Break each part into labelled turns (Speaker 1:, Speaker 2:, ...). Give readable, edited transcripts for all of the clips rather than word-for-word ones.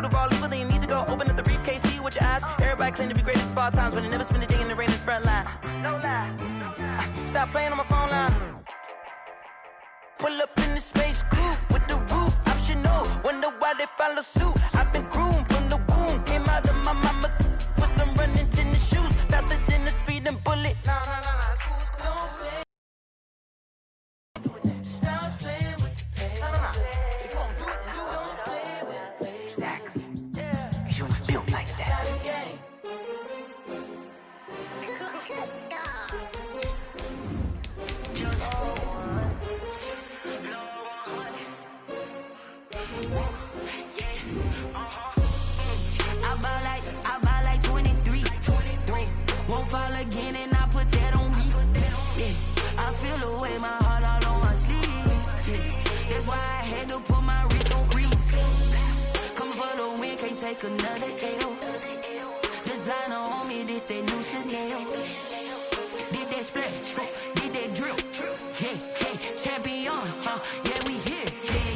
Speaker 1: root of all evil, then you need to go open up the briefcase, see what your eyes. Everybody claim to be greatest of all times, but they never spend a day in the rain in the front line. No lie. Stop playing on my phone line. Pull up in the space coupe with the roof optional. Wonder why they follow suit. I've been groomed from the womb. Came out of my mama with some running tennis shoes. Faster than the speeding bullet. Nah, it's cool, it's cool. Stop playing with the play. Nah. If you don't do it, then don't play with the play. Exactly. Yeah. Cause you ain't built like that. I buy like 23. Won't fall again and I put that on me. Yeah, I feel the way, my heart all on my sleeve. Yeah, that's why I had to put my wrist on freeze. Coming for the win, can't take another L. Designer on me, this that new Chanel. Did that splash, did that drill. Yeah, champion, yeah, we here.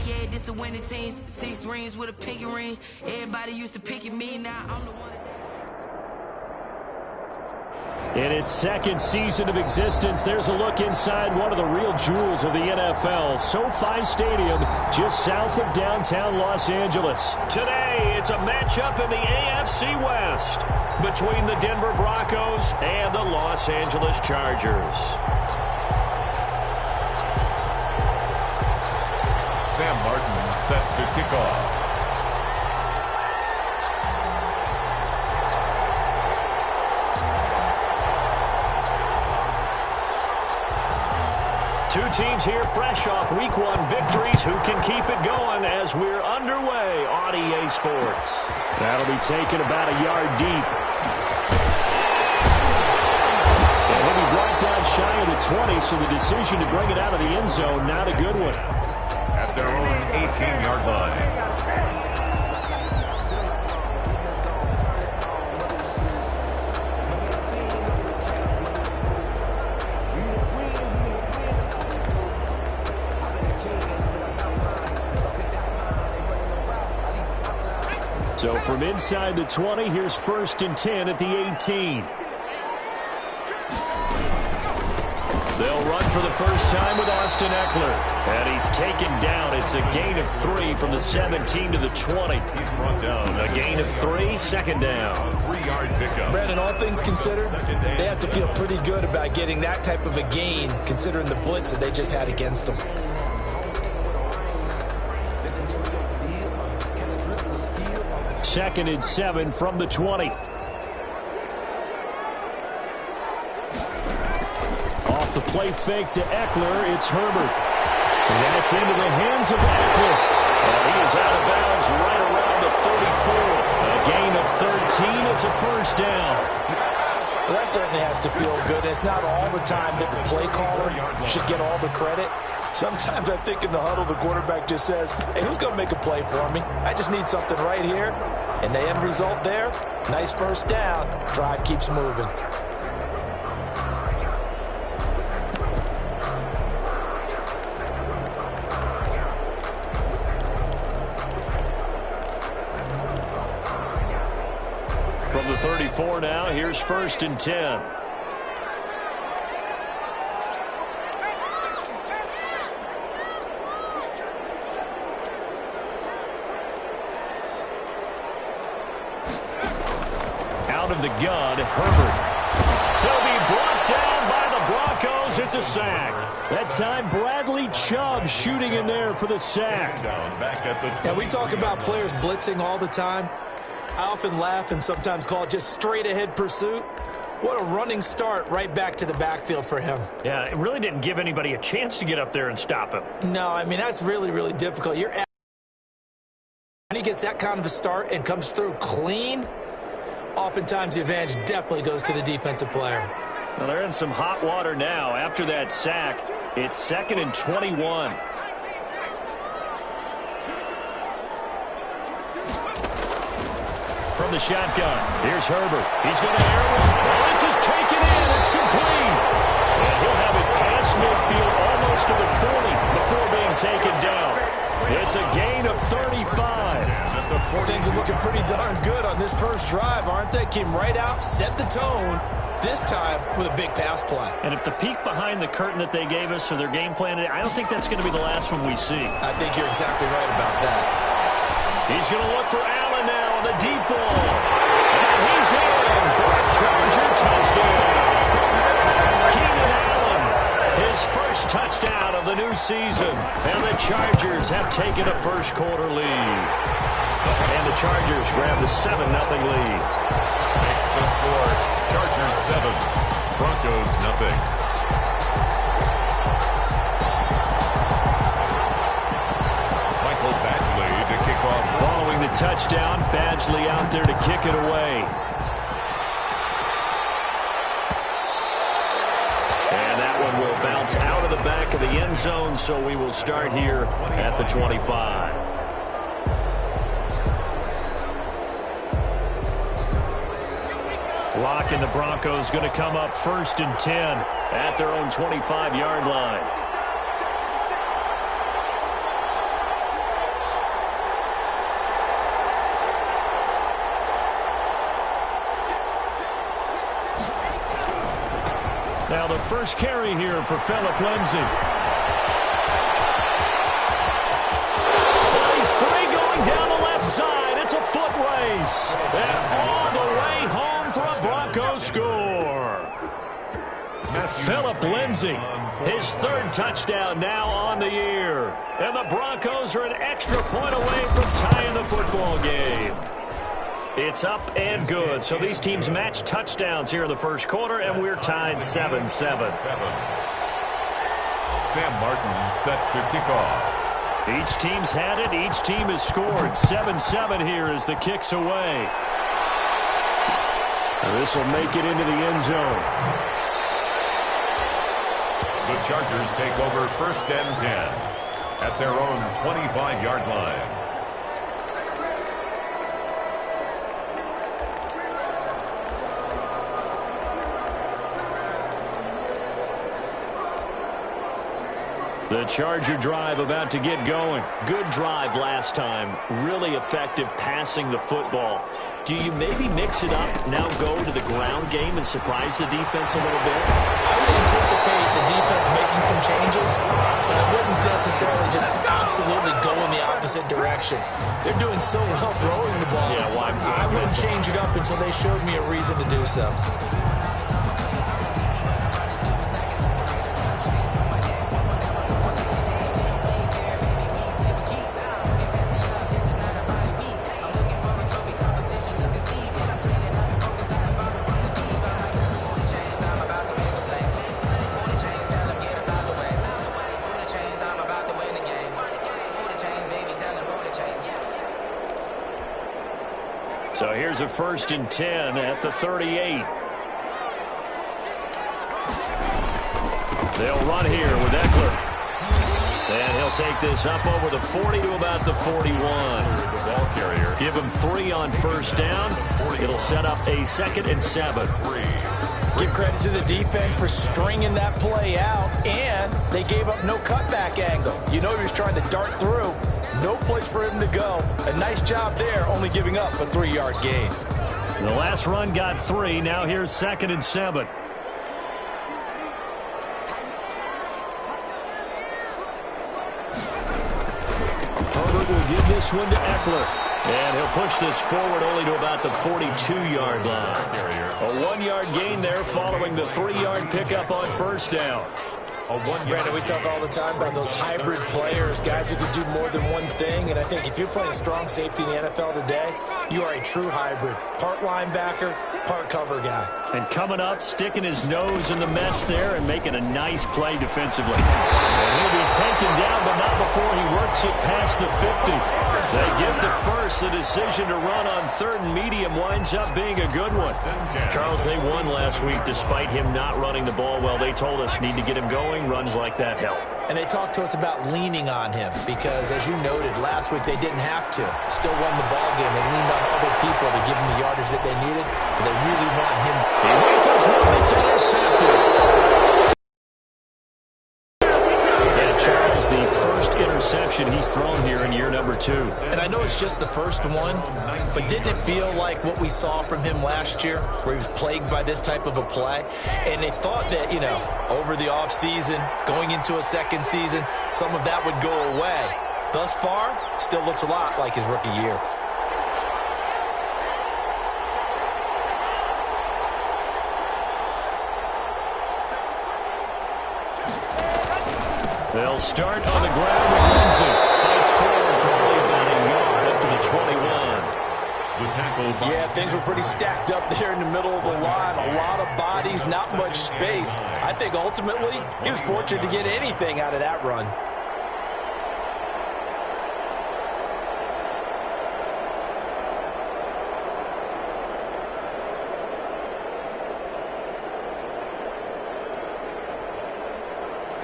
Speaker 1: Yeah, this the winning teams. 6 rings with a pinky ring. Everybody used to picking me, now I'm the one.
Speaker 2: In its second season of existence, there's a look inside one of the real jewels of the NFL. SoFi Stadium, just south of downtown Los Angeles.
Speaker 3: Today, it's a matchup in the AFC West between the Denver Broncos and the Los Angeles Chargers.
Speaker 4: Sam Martin set to kick off.
Speaker 3: Two teams here fresh off Week 1 victories. Who can keep it going as we're underway on EA Sports?
Speaker 2: That'll be taken about a yard deep. And he'll be brought down shy of the 20, so the decision to bring it out of the end zone, not a good one.
Speaker 4: At their own 18-yard line.
Speaker 2: So from inside the 20, here's 1st and 10 at the 18.
Speaker 3: They'll run for the first time with Austin Eckler. And he's taken down. It's a gain of 3 from the 17 to the 20.
Speaker 4: He's brought down.
Speaker 3: A gain of 3, second down.
Speaker 4: 3-yard pickup.
Speaker 5: Brandon, all things considered, they have to feel pretty good about getting that type of a gain, considering the blitz that they just had against them.
Speaker 2: 2nd and 7 from the 20. Off the play fake to Eckler, it's Herbert. And that's into the hands of Eckler.
Speaker 3: And he is out of bounds right around the 34. A gain of 13, it's a first down.
Speaker 5: Well, that certainly has to feel good. It's not all the time that the play caller should get all the credit. Sometimes I think in the huddle, the quarterback just says, hey, who's going to make a play for me? I just need something right here. And the end result there, nice first down. Drive keeps moving.
Speaker 3: From the 34 now, here's 1st and 10. Out of the gun, Herbert. He'll be brought down by the Broncos. It's a sack.
Speaker 2: That time, Bradley Chubb shooting in there for the sack.
Speaker 5: Yeah, we talk about players blitzing all the time. I often laugh and sometimes call it just straight-ahead pursuit. What a running start right back to the backfield for him.
Speaker 3: Yeah, it really didn't give anybody a chance to get up there and stop him.
Speaker 5: No, I mean, that's really, really difficult. When he gets that kind of a start and comes through clean, oftentimes the advantage definitely goes to the defensive player.
Speaker 3: Well, they're in some hot water now. After that sack, it's 2nd and 21. From the shotgun, here's Herbert. He's going to air it. This is taken in. It's complete. And he'll have it past midfield almost to the 40 before being taken down. It's a gain of 35.
Speaker 4: At the
Speaker 5: things are looking pretty darn good on this first drive, aren't they? Came right out, set the tone, this time with a big pass play.
Speaker 2: And if the peek behind the curtain that they gave us or their game plan, I don't think that's going to be the last one we see.
Speaker 5: I think you're exactly right about that.
Speaker 2: He's going to look for Allen now on the deep ball. And he's in for a Charger touchdown. Keenan Allen, his first touchdown of the new season. And the Chargers have taken a first-quarter lead. And the Chargers grab the 7-0 lead.
Speaker 4: Makes the score Chargers 7, Broncos nothing. Michael Badgley to kick off.
Speaker 2: Following the touchdown, Badgley out there to kick it away. And that one will bounce out of the back of the end zone, so we will start here at the 25. Lock and the Broncos going to come up 1st and 10 at their own 25-yard line. Now the first carry here for Phillip Lindsay. Well, he's free going down the left side. It's a foot race. And all the way home for a Bronco score. Phillip Lindsay, his 3rd touchdown now on the year. And the Broncos are an extra point away from tying the football game. It's up and good. So these teams match touchdowns here in the first quarter, and we're tied 7-7.
Speaker 4: Sam Martin set to kick off.
Speaker 2: Each team's had it. Each team has scored. 7-7 here as the kick's away. This will make it into the end zone.
Speaker 4: The Chargers take over 1st and 10 at their own 25-yard line.
Speaker 2: The Charger drive about to get going. Good drive last time. Really effective passing the football. Do you maybe mix it up, now go to the ground game and surprise the defense a little bit?
Speaker 5: I would anticipate the defense making some changes, but I wouldn't necessarily just absolutely go in the opposite direction. They're doing so well throwing the ball.
Speaker 2: Yeah, well,
Speaker 5: I wouldn't change it up until they showed me a reason to do so.
Speaker 2: So here's a 1st and 10 at the 38. They'll run here with Eckler. And he'll take this up over the 40 to about the 41.
Speaker 4: The ball carrier.
Speaker 2: Give him 3 on 1st down. It'll set up a 2nd and 7.
Speaker 5: Give credit to the defense for stringing that play out, and they gave up no cutback angle. You know he was trying to dart through. No place for him to go. A nice job there, only giving up a 3-yard gain.
Speaker 2: The last run got 3. Now here's 2nd and 7. Herbert will give this one to Eckler. And he'll push this forward only to about the 42-yard line. A 1-yard gain there following the 3-yard pickup on 1st down.
Speaker 5: Brandon, we talk all the time about those hybrid players, guys who can do more than one thing, and I think if you're playing strong safety in the NFL today, you are a true hybrid. Part linebacker, part cover guy.
Speaker 2: And coming up, sticking his nose in the mess there and making a nice play defensively. And he'll be taken down, but not before he works it past the 50. They get the first. The decision to run on 3rd and medium winds up being a good one. Charles, they won last week despite him not running the ball well. They told us need to get him going. Runs like that help.
Speaker 5: And they talked to us about leaning on him because, as you noted, last week they didn't have to. Still won the ball game. They leaned on other people to give them the yardage that they needed, but they really want him.
Speaker 2: He whiffles one that's intercepted. And Charles, the first interception he's thrown here in year number 2.
Speaker 5: And I know it's it's just the first one, but didn't it feel like what we saw from him last year, where he was plagued by this type of a play? And they thought that, you know, over the offseason, going into a second season, some of that would go away. Thus far, still looks a lot like his rookie year.
Speaker 3: They'll start on the ground with Lindsey. Fights forward for only about a yard up to the 21.
Speaker 4: The tackle.
Speaker 5: Yeah, things were pretty stacked up there in the middle of the line. A lot of bodies, not much space. I think ultimately he was fortunate to get anything out of that run.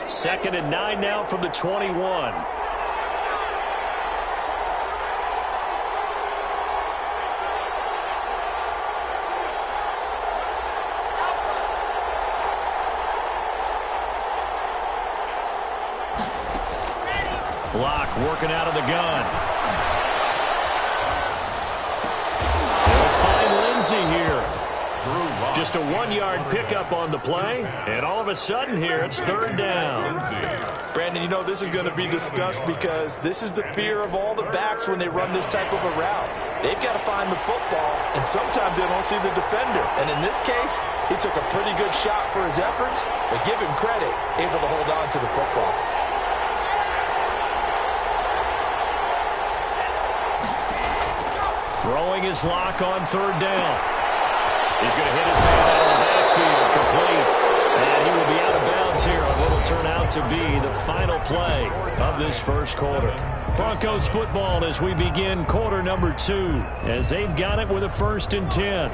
Speaker 3: Second and 9 now from the 21. Block working out of the gun. They'll find Lindsey here. Just a 1-yard pickup on the play, and all of a sudden here it's third down.
Speaker 5: Brandon, you know, this is going to be discussed because this is the fear of all the backs when they run this type of a route. They've got to find the football, and sometimes they don't see the defender. And in this case, he took a pretty good shot for his efforts, but give him credit, able to hold on to the football.
Speaker 3: Throwing his lock on third down. He's going to hit his man out of the backfield, complete. And he will be out of bounds here on what will turn out to be the final play of this first quarter. Broncos football as we begin quarter number 2, as they've got it with a 1st and 10.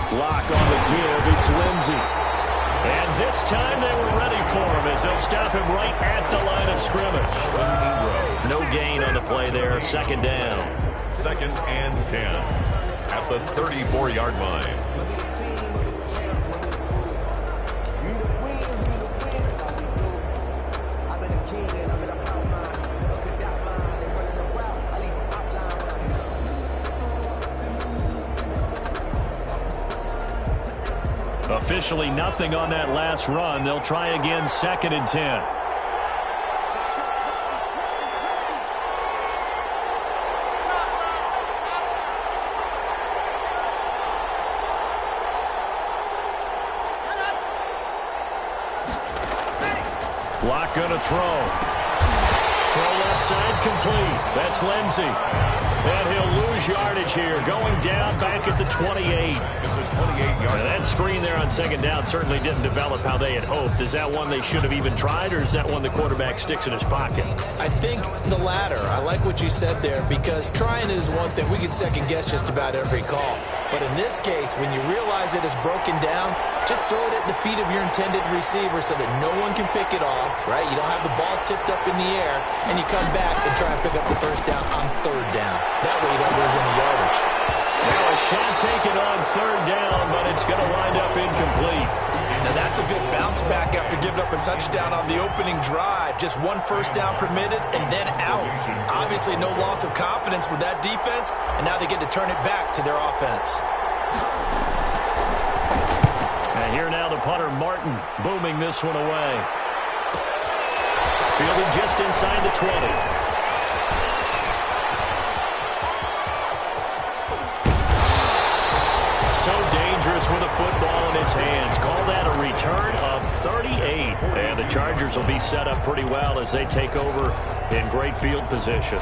Speaker 3: Block on the give, it's Lindsey. And this time they were ready for him as they'll stop him right at the line of scrimmage. No gain on the play there, second down.
Speaker 4: 2nd and 10 at the 34-yard line.
Speaker 3: Officially nothing on that last run. They'll try again, 2nd and 10. Block gonna throw. Throw left side complete. That's Lindsey. And he'll lose yardage here, going down back at the 28. That screen there on second down certainly didn't develop how they had hoped. Is that one they should have even tried, or is that one the quarterback sticks in his pocket?
Speaker 5: I think the latter. I like what you said there, because trying is one thing. We can second guess just about every call. But in this case, when you realize it is broken down, just throw it at the feet of your intended receiver so that no one can pick it off, right? You don't have the ball tipped up in the air, and you come back and try and pick up the first down on third down. That way you don't lose any yardage.
Speaker 3: Now a shot taken on third down, but it's going to wind up incomplete.
Speaker 5: Now that's a good bounce back after giving up a touchdown on the opening drive. Just one first down permitted and then out. Obviously no loss of confidence with that defense, and now they get to turn it back to their offense.
Speaker 3: And here now the punter, Martin, booming this one away. Fielded just inside the 20. So dangerous with a football in his hands. Call that a return of 38. And the Chargers will be set up pretty well as they take over in great field position.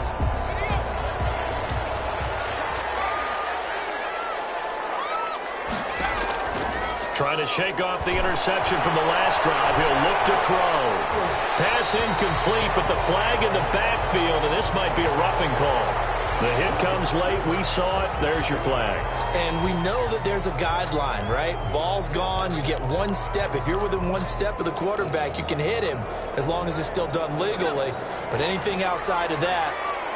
Speaker 3: Trying to shake off the interception from the last drive. He'll look to throw. Pass incomplete, but the flag in the backfield, and this might be a roughing call. The hit comes late. We saw it. There's your flag.
Speaker 5: And we know that there's a guideline, right? Ball's gone. You get one step. If you're within one step of the quarterback, you can hit him as long as it's still done legally. But anything outside of that,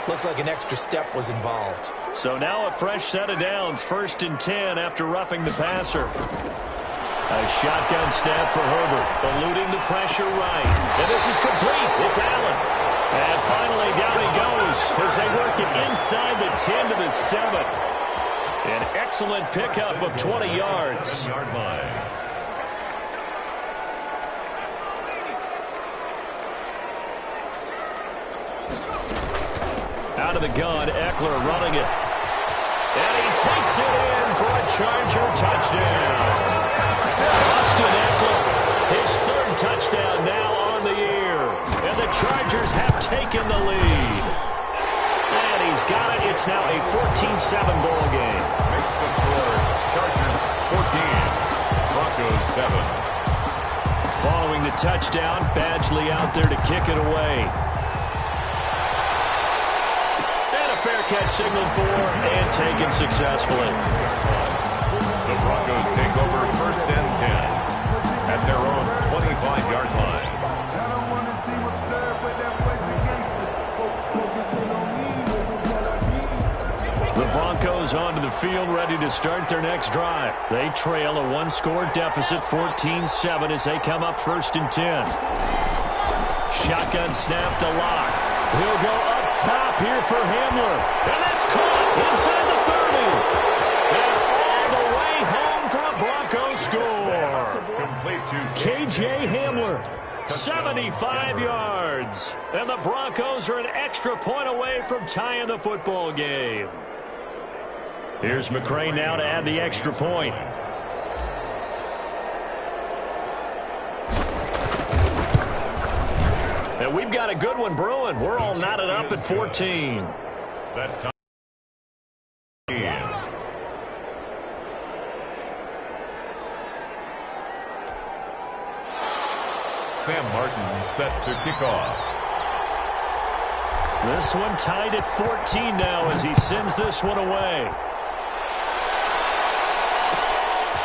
Speaker 5: looks like an extra step was involved.
Speaker 3: So now a fresh set of downs. 1st and 10 after roughing the passer. A shotgun snap for Herbert, eluding the pressure right. And this is complete. It's Allen. And finally, down he goes as they work it inside the 10 to the 7. An excellent pickup of 20 yards. Out of the gun, Eckler running it. And he takes it in for a Charger touchdown. Austin Eckler, his third touchdown now on the year. And the Chargers have taken the lead. And he's got it. It's now a 14-7 ball game.
Speaker 4: Makes the score Chargers 14, Broncos 7.
Speaker 3: Following the touchdown, Badgley out there to kick it away. Fair catch signaled for and taken successfully.
Speaker 4: The Broncos take over 1st and 10 at their own 25-yard line.
Speaker 3: The Broncos onto the field ready to start their next drive. They trail a one-score deficit 14-7 as they come up 1st and 10. Shotgun snap to Locke. He'll go up top here for Hamler. And that's caught inside the 30. And all the way home for a Broncos score.
Speaker 4: Complete to
Speaker 3: K.J. Hamler, 75 yards. And the Broncos are an extra point away from tying the football game. Here's McCray now to add the extra point. And we've got a good one brewing. We're all knotted up at 14.
Speaker 4: that time. Sam Martin set to kick off.
Speaker 3: This one tied at 14 now as he sends this one away.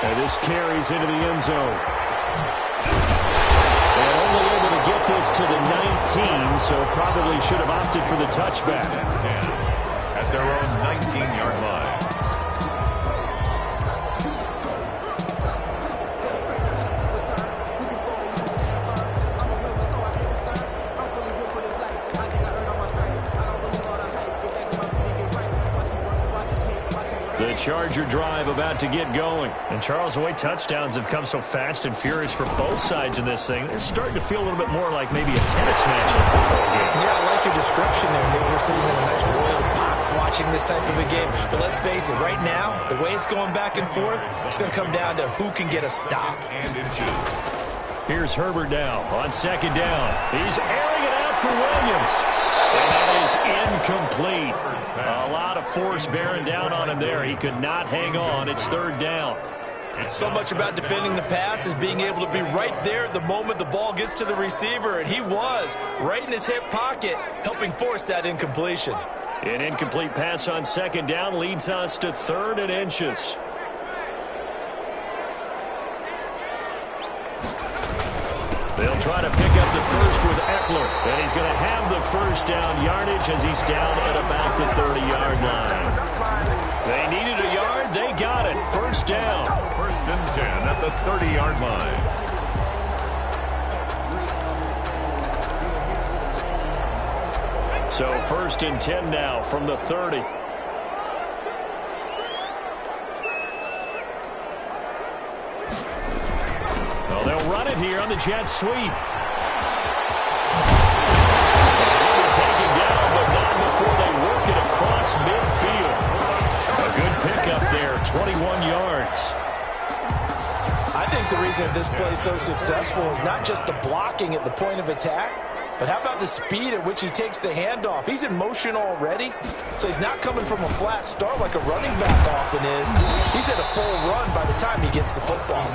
Speaker 3: And this carries into the end zone. And only able to get this to the 19, so probably should have opted for the touchback.
Speaker 4: At their own 19-yard line.
Speaker 3: The Charger drive about to get going. And Charles, the way touchdowns have come so fast and furious for both sides in this thing, it's starting to feel a little bit more like maybe a tennis match in a football game.
Speaker 5: Yeah, I like your description there. Maybe we're sitting in a nice royal box watching this type of a game. But let's face it, right now, the way it's going back and forth, it's going to come down to who can get a stop.
Speaker 3: Here's Herbert now on second down. He's airing it out for Williams. And that is incomplete. A lot of force bearing down on him there. He could not hang on. It's third down.
Speaker 5: So much about defending the pass is being able to be right there at the moment the ball gets to the receiver. And he was right in his hip pocket, helping force that incompletion.
Speaker 3: An incomplete pass on second down leads us to 3rd and inches. They'll try to pick up the first with Eckler. And he's going to have the first down yardage as he's down at about the 30-yard line. They needed a yard. They got it. First down.
Speaker 4: 1st and 10 at the 30-yard line.
Speaker 3: So 1st and 10 now from the 30. Well, they'll run it here on the jet sweep. They'll be taken down, but not before they work it across midfield. A good pickup there, 21 yards.
Speaker 5: I think the reason this play is so successful is not just the blocking at the point of attack, but how about the speed at which he takes the handoff? He's in motion already, so he's not coming from a flat start like a running back often is. He's at a full run by the time he gets the football.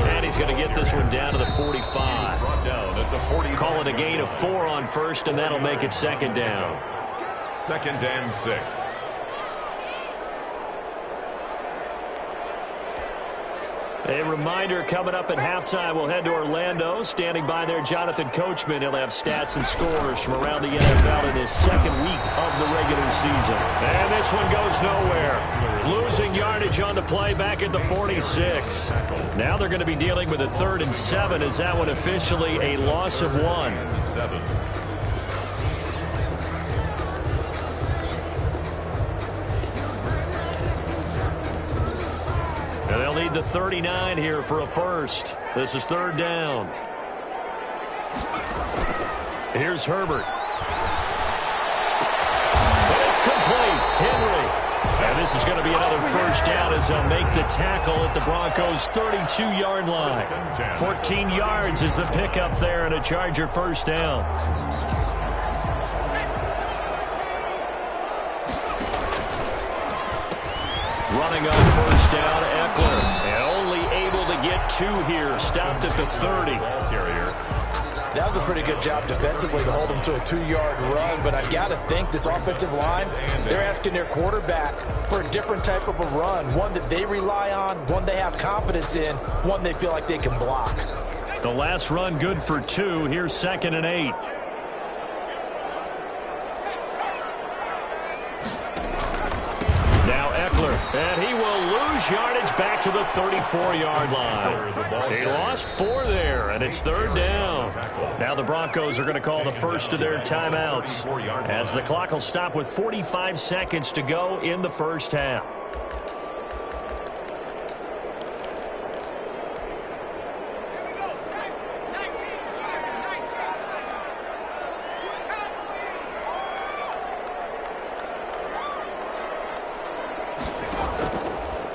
Speaker 3: And he's going to get this one down to the 45. Call it a gain of 4 on first, and that'll make it second down.
Speaker 4: 2nd and 6.
Speaker 2: A reminder, coming up at halftime, we'll head to Orlando. Standing by there, Jonathan Coachman. He'll have stats and scores from around the NFL in his second week of the regular season. And this one goes nowhere. Losing yardage on the play back at the 46. Now they're going to be dealing with a 3rd and 7. Is that one officially a loss of 1?
Speaker 4: 7.
Speaker 2: And they'll need the 39 here for a first. This is 3rd down. Here's Herbert. And it's complete. Henry. And this is going to be another first down as they'll make the tackle at the Broncos' 32-yard line. 14 yards is the pickup there and a Charger first down. Running on first down, Eckler. And only able to get 2 here. Stopped at the 30.
Speaker 5: That was a pretty good job defensively to hold him to a 2-yard run, but I've got to think this offensive line, they're asking their quarterback for a different type of a run, one that they rely on, one they have confidence in, one they feel like they can block.
Speaker 2: The last run good for 2. Here's 2nd and 8. Now Eckler, and he will lose yardage back to the 34-yard line. He lost 4 there, and it's 3rd down. Now the Broncos are going to call the first of their timeouts as the clock will stop with 45 seconds to go in the first half.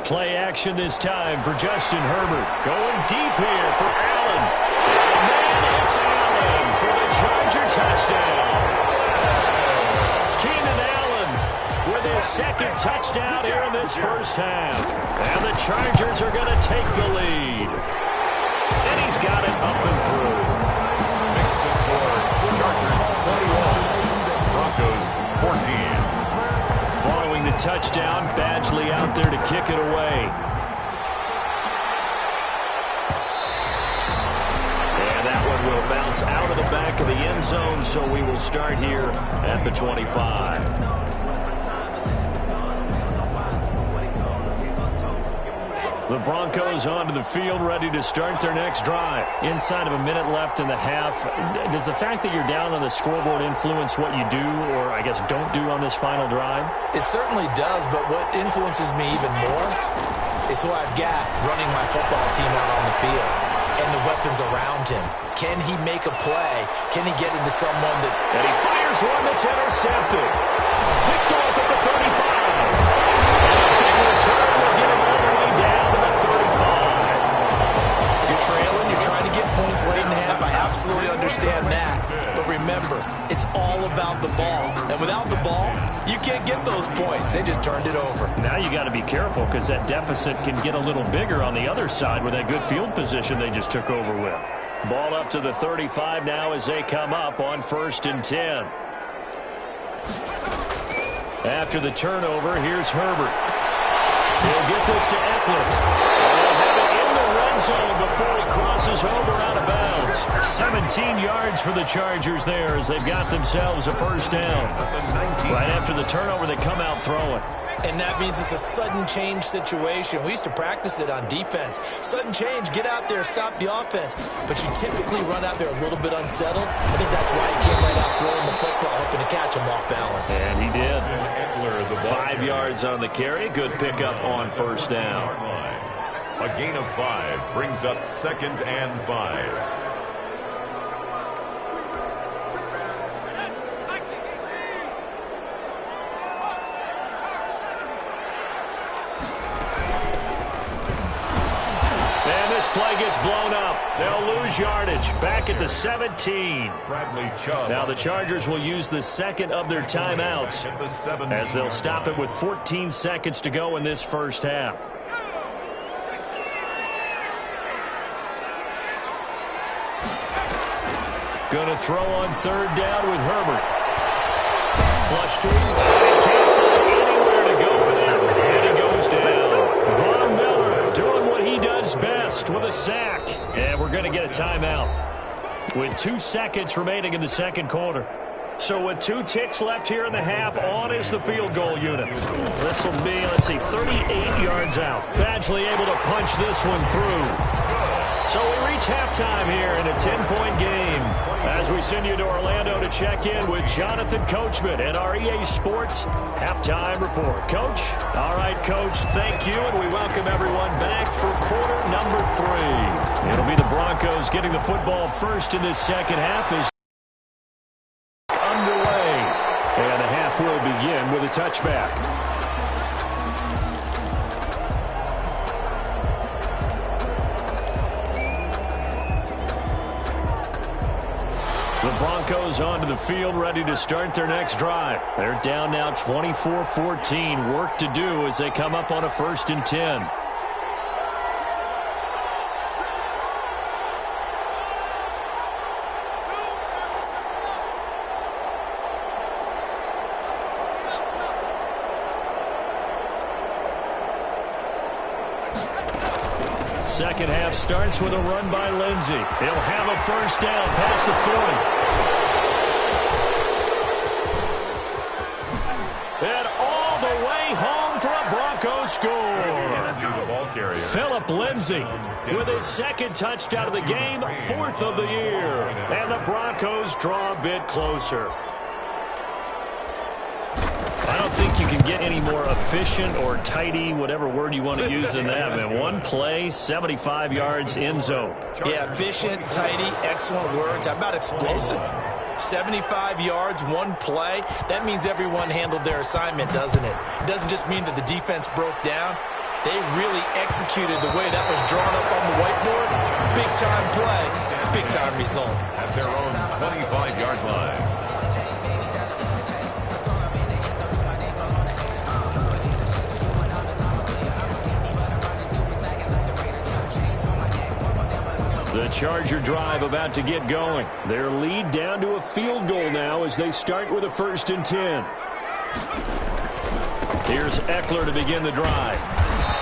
Speaker 2: Play action this time for Justin Herbert. Going deep here for Allen. And then it's Allen for the Charger touchdown. Keenan Allen with his 2nd touchdown here in this first half. And the Chargers are going to take the lead. And he's got it up and through.
Speaker 4: Makes the score. Chargers 21. Broncos 14.
Speaker 2: Following the touchdown, Badgley out there to kick it away. And that one will bounce out of the back of the end zone, so we will start here at the 25. The Broncos onto the field, ready to start their next drive. Inside of a minute left in the half, does the fact that you're down on the scoreboard influence what you do, or I guess don't do on this final drive?
Speaker 5: It certainly does, but what influences me even more is who I've got running my football team out on the field and the weapons around him. Can he make a play? Can he get into someone that...
Speaker 2: And he fires one that's intercepted. Picked off at the 35. And a big return will get him all the way down to the 35.
Speaker 5: You're trailing, you're trying to get points late in the half. I absolutely understand that. But remember, it's all about the ball. And without the ball, you can't get those points. They just turned it over.
Speaker 2: Now you got to be careful because that deficit can get a little bigger on the other side with that good field position they just took over with. Ball up to the 35 now as they come up on 1st and 10. After the turnover, here's Herbert. He'll get this to Eckler. They'll have it in the red zone before he crosses over out of bounds. 17 yards for the Chargers there as they've got themselves a first down. Right after the turnover, they come out throwing.
Speaker 5: And that means it's a sudden change situation. We used to practice it on defense. Sudden change, get out there, stop the offense. But you typically run out there a little bit unsettled. I think that's why he came right out throwing the football, hoping to catch him off balance.
Speaker 2: And he did. 5 yards on the carry. Good pickup on first down.
Speaker 4: A gain of 5 brings up 2nd and 5.
Speaker 2: Play gets blown up. They'll lose yardage. Back at the 17. Now the Chargers will use the 2nd of their timeouts as they'll stop it with 14 seconds to go in this first half. Going to throw on 3rd down with Herbert. Flush to him. He can't find anywhere to go with it. And he goes down. Von Miller doing what he does his best with a sack. And we're going to get a timeout with 2 seconds remaining in the second quarter. So with 2 ticks left here in the half, on is the field goal unit. This will be, let's see, 38 yards out. Badgley able to punch this one through. So we reach halftime here in a 10-point game as we send you to Orlando to check in with Jonathan Coachman and our EA Sports Halftime Report. Coach? All right, Coach, thank you, and we welcome everyone back for quarter number 3. It'll be the Broncos getting the football first in this second half as underway. And the half will begin with a touchback. The Broncos onto the field, ready to start their next drive. They're down now 24-14. Work to do as they come up on a 1st and 10. Second half starts with a run by Lindsey. He'll have a first down past the 40. And all the way home for a Broncos score. Philip Lindsey with his second touchdown of the game, 4th of the year. And the Broncos draw a bit closer. I don't think you can get any more efficient or tidy, whatever word you want to use in that, man. One play, 75 yards, end zone.
Speaker 5: Yeah, efficient, tidy, excellent words. How about explosive? 75 yards, one play. That means everyone handled their assignment, doesn't it? It doesn't just mean that the defense broke down. They really executed the way that was drawn up on the whiteboard. Big-time play, big-time result.
Speaker 4: At their own 25-yard line.
Speaker 2: The Charger drive about to get going. Their lead down to a field goal now as they start with a 1st and 10. Here's Eckler to begin the drive.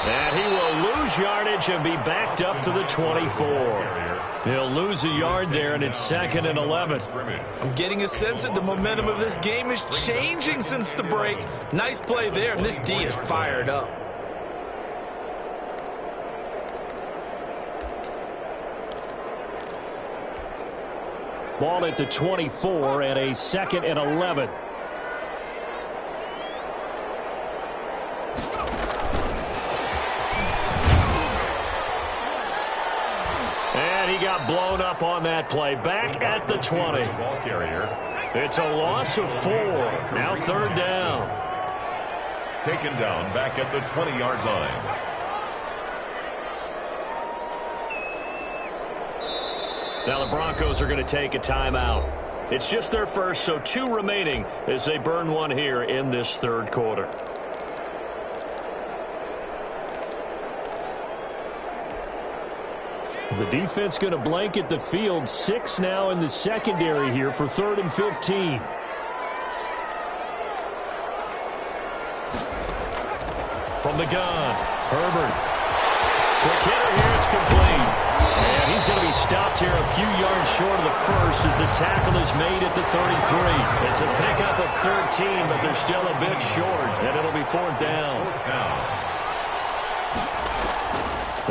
Speaker 2: And he will lose yardage and be backed up to the 24. He'll lose a yard there, and it's 2nd and 11.
Speaker 5: I'm getting a sense that the momentum of this game is changing since the break. Nice play there, and this D is fired up.
Speaker 2: Ball at the 24 and a 2nd and 11. And he got blown up on that play. Back at the 20.
Speaker 4: Ball carrier.
Speaker 2: It's a loss of 4. Now 3rd down.
Speaker 4: Taken down back at the 20-yard line.
Speaker 2: Now the Broncos are going to take a timeout. It's just their first, so 2 remaining as they burn one here in this 3rd quarter. The defense going to blanket the field. 6 now in the secondary here for 3rd and 15. From the gun, Herbert. Quick hitter here, it's complete. And he's going to be stopped here a few yards short of the first as the tackle is made at the 33. It's a pickup of 13, but they're still a bit short, and it'll be 4th down.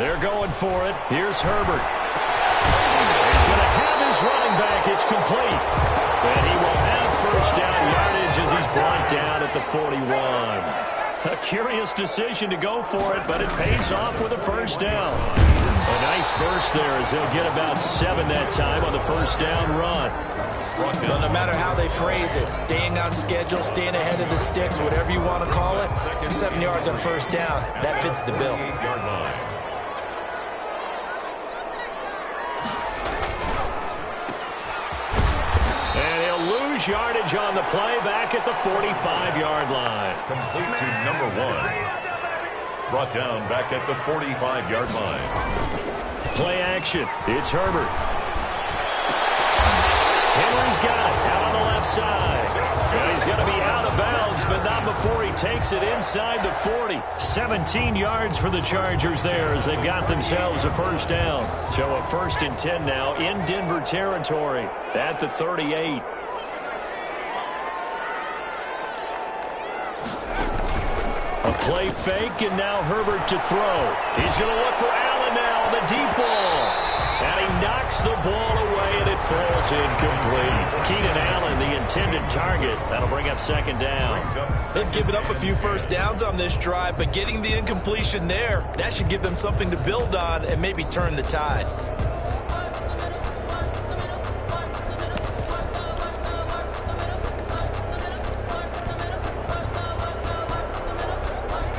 Speaker 2: They're going for it. Here's Herbert. He's going to have his running back. It's complete. And he will have first down yardage as he's brought down at the 41. A curious decision to go for it, but it pays off with a first down. A nice burst there as they'll get about 7 that time on the first down run.
Speaker 5: Well, no matter how they phrase it, staying on schedule, staying ahead of the sticks, whatever you want to call it, 7 yards on first down, that fits the bill.
Speaker 2: And he'll lose yardage on the play back at the 45-yard line.
Speaker 4: Complete to number 1. Brought down back at the 45-yard line.
Speaker 2: Play action. It's Herbert. Henry's got it out on the left side. And he's going to be out of bounds, but not before he takes it inside the 40. 17 yards for the Chargers there as they've got themselves a first down. So a 1st and 10 now in Denver territory at the 38. A play fake, and now Herbert to throw. He's going to look for Allen now, the deep ball. And he knocks the ball away, and it falls incomplete. Keenan Allen, the intended target. That'll bring up 2nd down.
Speaker 5: They've given up a few first downs on this drive, but getting the incompletion there, that should give them something to build on and maybe turn the tide.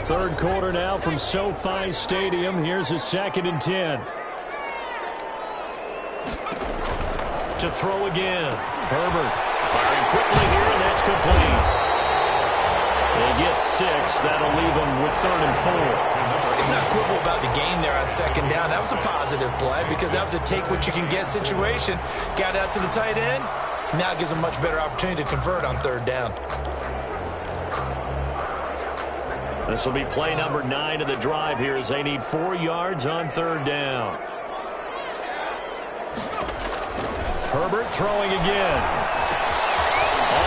Speaker 2: Third quarter now from SoFi Stadium. Here's a 2nd and 10. To throw again. Herbert firing quickly here, and that's complete. They get 6. That'll leave them with 3rd and 4.
Speaker 5: It's not quibble about the gain there on 2nd down. That was a positive play because that was a take-what-you-can-get situation. Got out to the tight end. Now gives them a much better opportunity to convert on 3rd down.
Speaker 2: This will be play number 9 of the drive here as they need 4 yards on 3rd down. Herbert throwing again.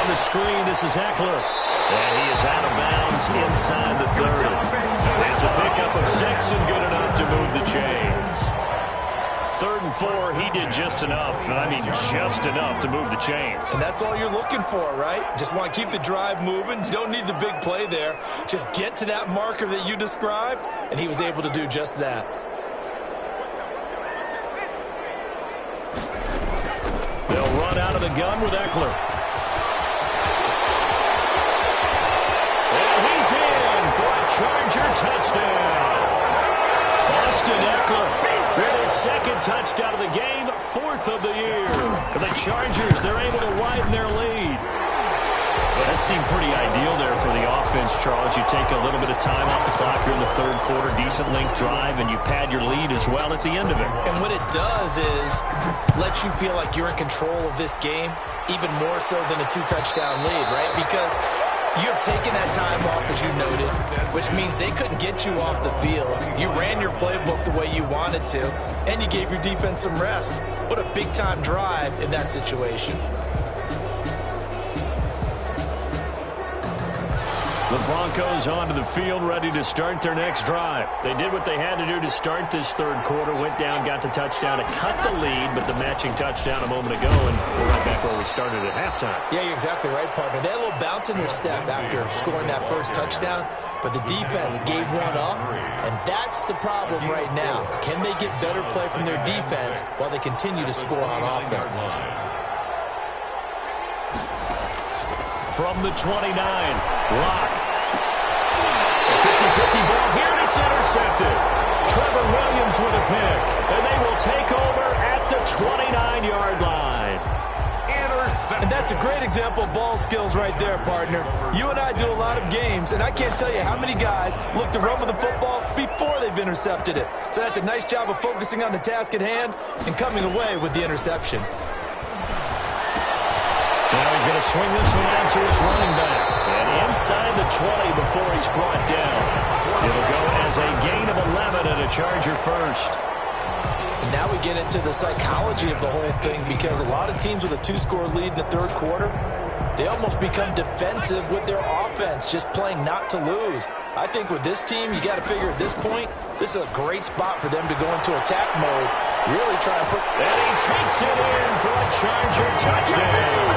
Speaker 2: On the screen, this is Eckler. And he is out of bounds inside the 30. It's a pickup of 6 and good enough to move the chains. 3rd and 4, he did just enough. I mean, just enough to move the chains.
Speaker 5: And that's all you're looking for, right? Just want to keep the drive moving. You don't need the big play there. Just get to that marker that you described, and he was able to do just that.
Speaker 2: They'll run out of the gun with Eckler. And he's in for a Charger touchdown. Austin Eckler with his 2nd touchdown of the game, 4th of the year. For the Chargers, they're able to widen their lead. Well, that seemed pretty ideal there for the offense, Charles. You take a little bit of time off the clock here in the 3rd quarter, decent length drive, and you pad your lead as well at the end of it.
Speaker 5: And what it does is let you feel like you're in control of this game, even more so than a 2-touchdown lead, right? Because you have taken that time off, as you noted, which means they couldn't get you off the field. You ran your playbook the way you wanted to, and you gave your defense some rest. What a big-time drive in that situation.
Speaker 2: The Broncos onto the field, ready to start their next drive. They did what they had to do to start this 3rd quarter, went down, got the touchdown to cut the lead, but the matching touchdown a moment ago, and we're right back where we started at halftime.
Speaker 5: Yeah, you're exactly right, partner. They had a little bounce in their step after scoring that first touchdown, but the defense gave one up, and that's the problem right now. Can they get better play from their defense while they continue to score on offense?
Speaker 2: From the 29, Locke. 50-50 ball here, and it's intercepted. Trevor Williams with a pick, and they will take over at the 29-yard line.
Speaker 5: And that's a great example of ball skills right there, partner. You and I do a lot of games, and I can't tell you how many guys look to run with the football before they've intercepted it. So that's a nice job of focusing on the task at hand and coming away with the interception.
Speaker 2: Now he's going to swing this one out to his running back. And inside the 20 before he's brought down. It'll go as a gain of 11 and a Charger first.
Speaker 5: And now we get into the psychology of the whole thing because a lot of teams with a 2-score lead in the 3rd quarter, they almost become defensive with their offense, just playing not to lose. I think with this team, you got to figure at this point, this is a great spot for them to go into attack mode. Really try to put...
Speaker 2: And he takes it in for a Charger touchdown.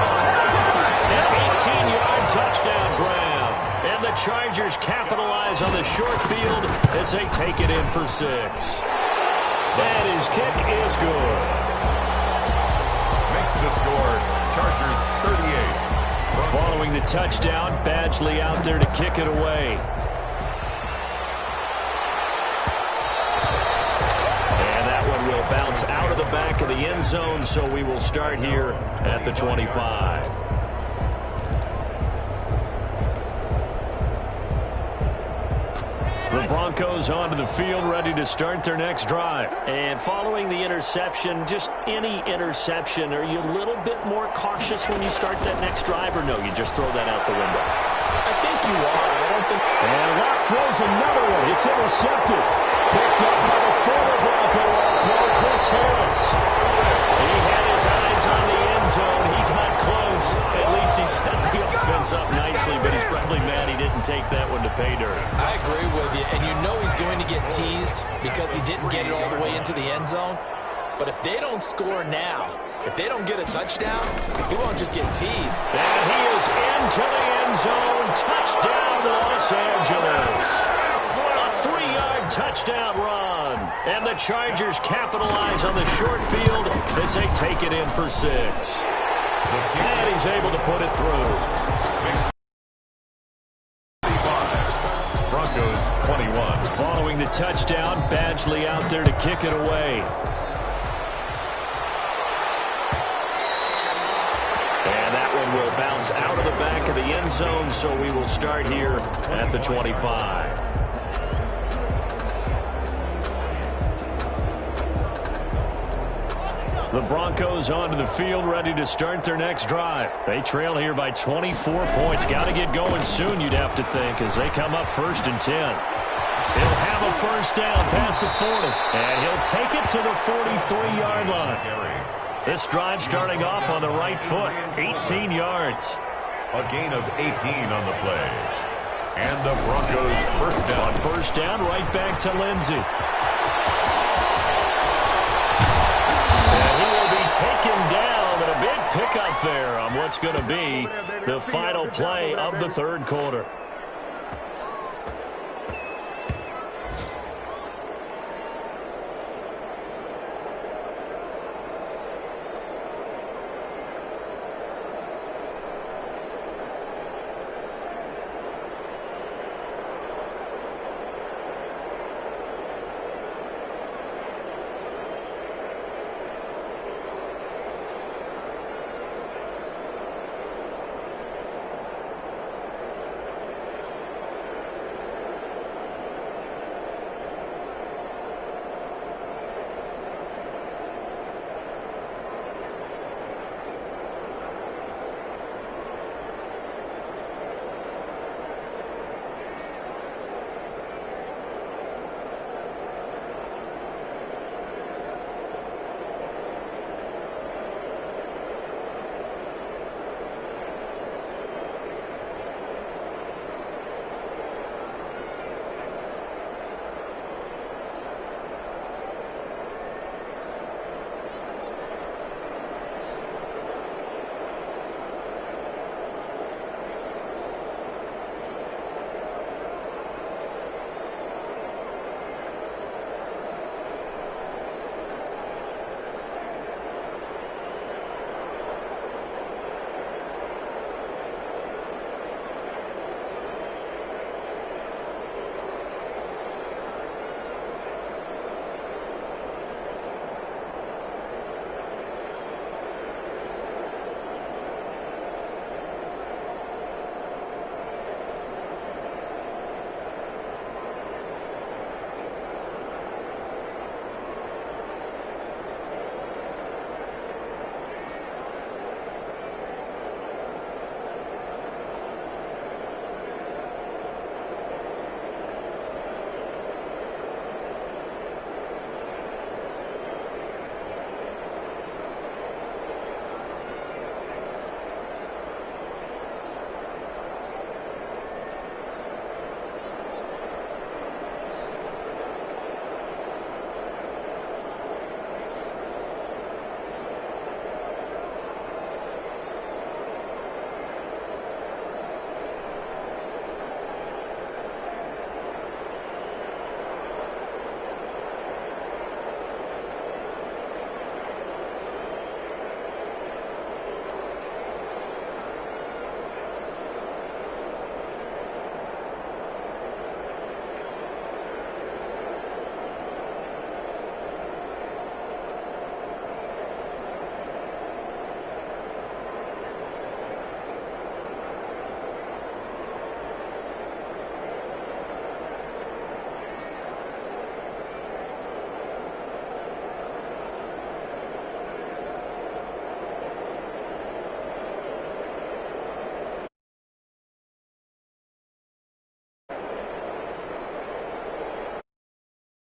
Speaker 2: An 18-yard touchdown grab. And the Chargers capitalize on the short field as they take it in for 6. And his kick is good.
Speaker 4: Makes the score, Chargers 38.
Speaker 2: Following the touchdown, Badgley out there to kick it away. Will bounce out of the back of the end zone, so we will start here at the 25. The Broncos onto the field, ready to start their next drive. And following the interception, just any interception, are you a little bit more cautious when you start that next drive, or no, you just throw that out the window?
Speaker 5: I think you are. I don't think...
Speaker 2: And Locke throws another one. It's intercepted. Picked up by the former Bronco All-Pro, Chris Harris. He had his eyes on the end zone. He got close. At least he set the offense up nicely, but he's probably mad he didn't take that one to pay dirt.
Speaker 5: I agree with you, and you know he's going to get teased because he didn't get it all the way into the end zone. But if they don't score now, if they don't get a touchdown, he won't just get teed.
Speaker 2: And he is into the end zone. Touchdown, Los Angeles. A 3-yard touchdown run. And the Chargers capitalize on the short field as they take it in for 6. And he's able to put it through.
Speaker 4: Broncos 21.
Speaker 2: Following the touchdown, Badgley out there to kick it away. And that one will bounce out of the back of the end zone, so we will start here at the 25. The Broncos onto the field, ready to start their next drive. They trail here by 24 points. Got to get going soon, you'd have to think, as they come up 1st and 10. He'll have a first down past the 40, and he'll take it to the 43-yard line. This drive starting off on the right foot, 18 yards.
Speaker 4: A gain of 18 on the play. And the Broncos first down.
Speaker 2: On first down, right back to Lindsey. And he will be taken down, and a big pickup there on what's going to be the final play of the 3rd quarter.